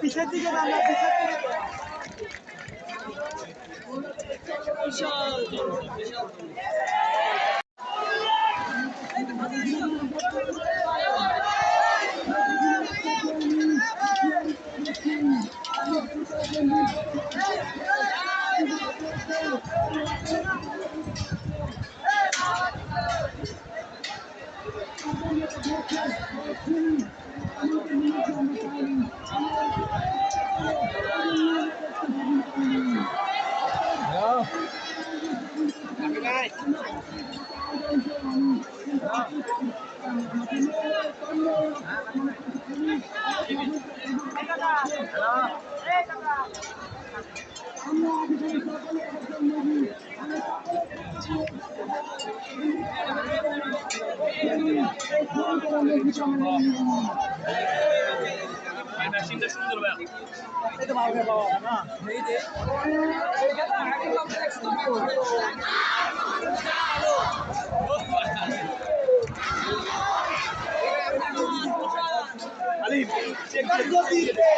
পিছের দিকে আমরা পিছের দিকে মেশিনটা সুন্দর ভাই এটা ভালো বাবা না এই যে আলী চেক দিয়ে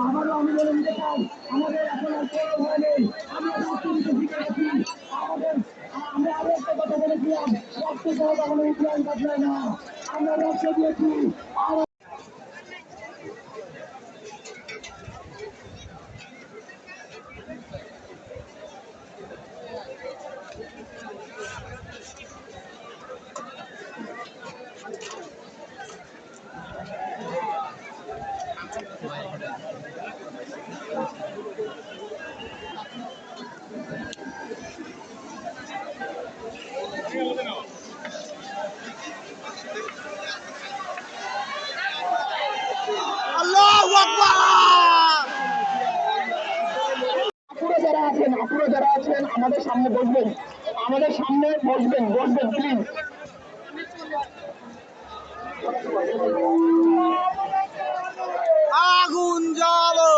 আমারও আমি বলে নিতে চাই আমাদের এখন আর কোনো ভয় নেই আমরা রাষ্ট্রপতি শিখে গেছি আমাদের আমরা আরো একটা কথা বলেছিলাম রাষ্ট্র সহ কখনো ইতিহাস বদলায় না আমরা রাষ্ট্র দিয়েছি আর আল্লাহু আকবার আপনারা যারা আছেন আমাদের সামনে বসবেন প্লিজ আগুন জ্বালো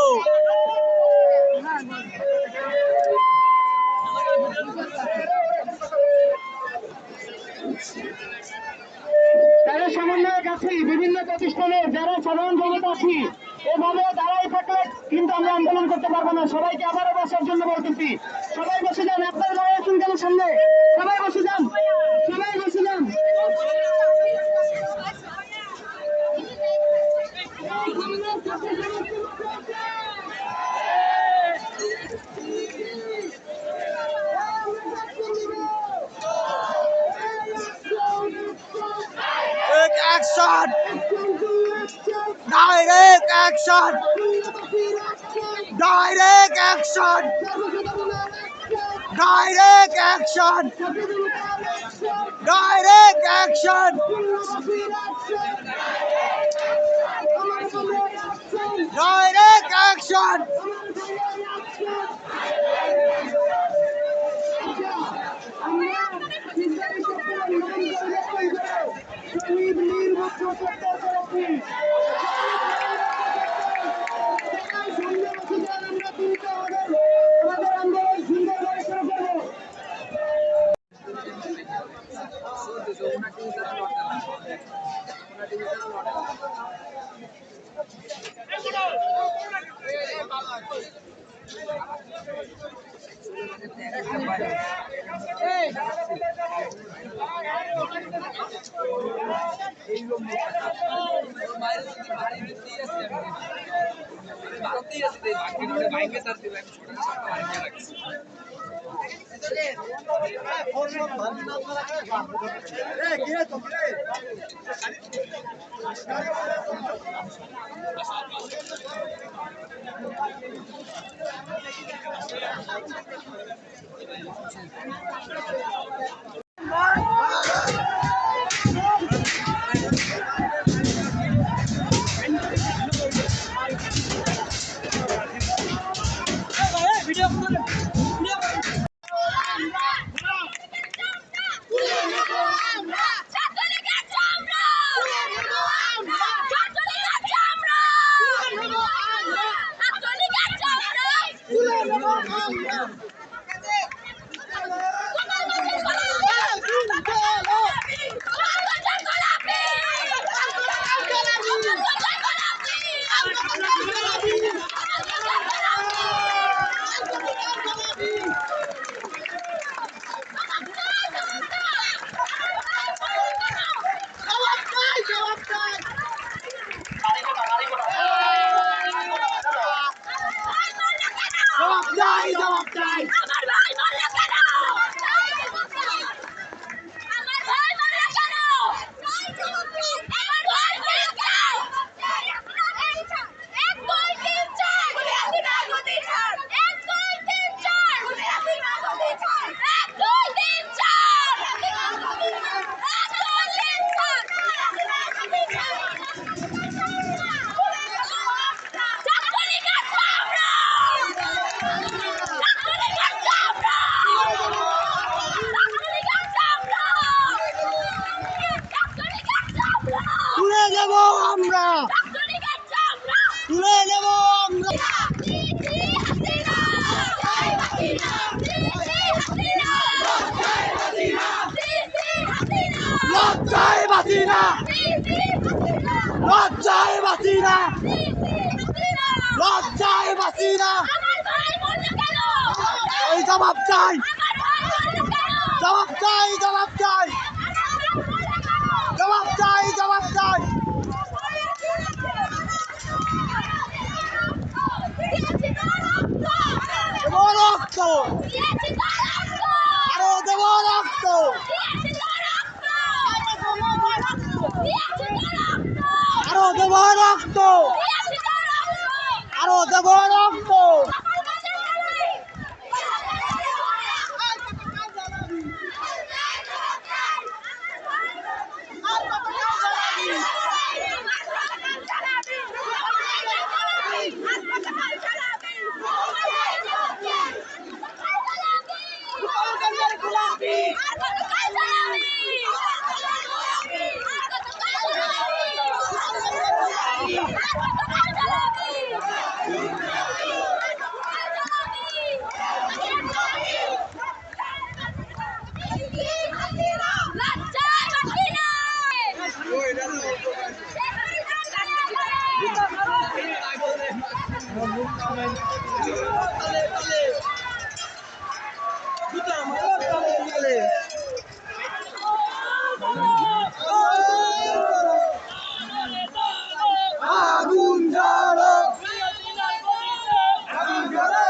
তাদের সমন্বয়ক আছি বিভিন্ন প্রতিষ্ঠানের যারা সাধারণ জনতা আছি এভাবে দাঁড়াই থাকলে কিন্তু আমরা আন্দোলন করতে পারবো না সবাইকে আবারও বসার জন্য বলতেছি সবাই বসে যান আপনারা দাঁড়াই আছেন কেন সামনে সবাই বসে যান action direct action direct action direct action direct action direct action শহীদ মীর মুখ্য সত্তর তুলে নেব আমরা, তুলে নেব আমরা। লজ্জায় বাঁচি না, লজ্জায় বাঁচি না, লজ্জায় বাঁচি না। এই জবাব চাই, জবাব চাই, জবাব চাই, জবাব চাই, জবাব চাই। দেব রক্ত, আরো দেব রক্ত, আরো দেব রক্ত, আরো দেব রক্ত। আগুন জ্বালো, আগুন জ্বালো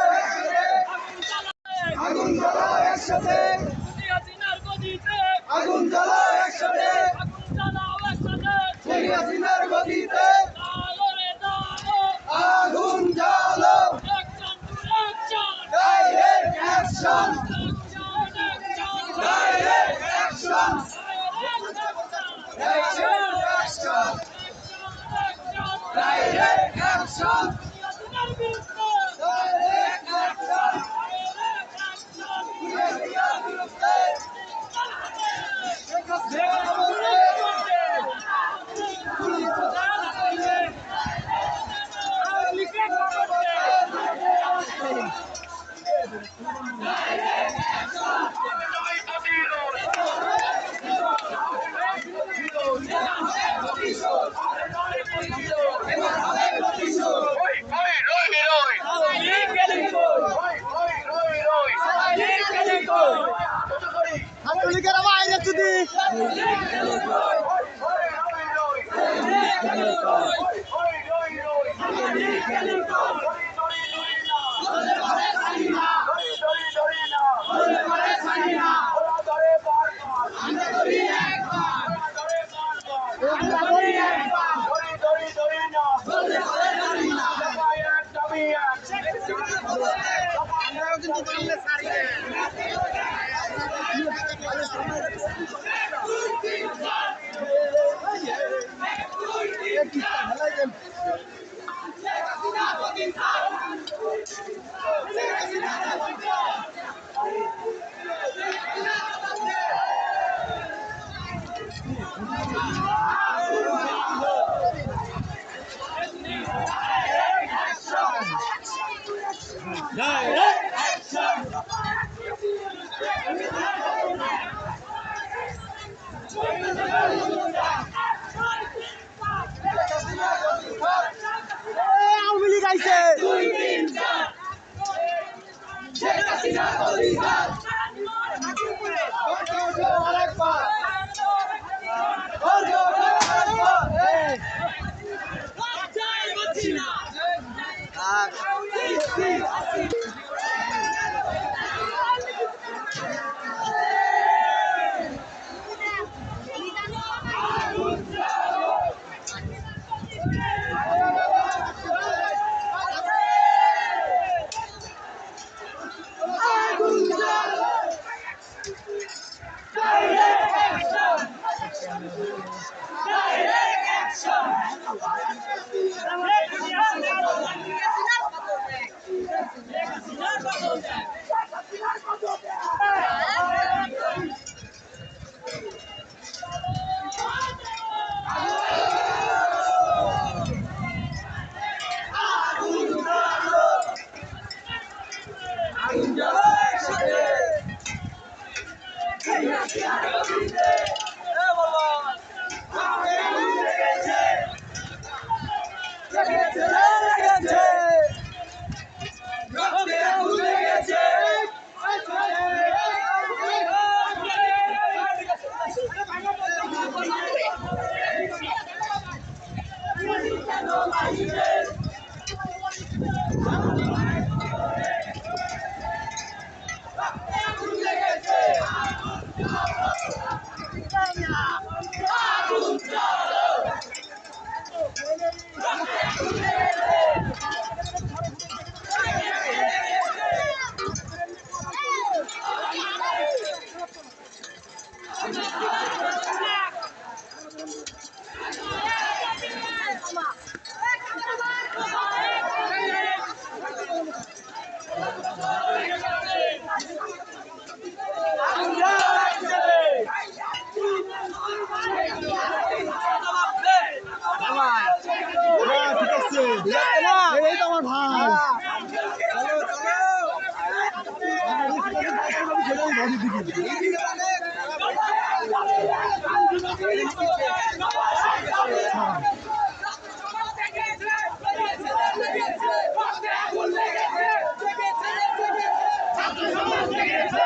একসাথে, আগুন জ্বালো একসাথে, আগুন জ্বালো একসাথে, শেখ হাসিনার গদিতে আগুন জ্বালো, আওয়ামী লীগ আইছে এই তো আমার ভাই লেগেছে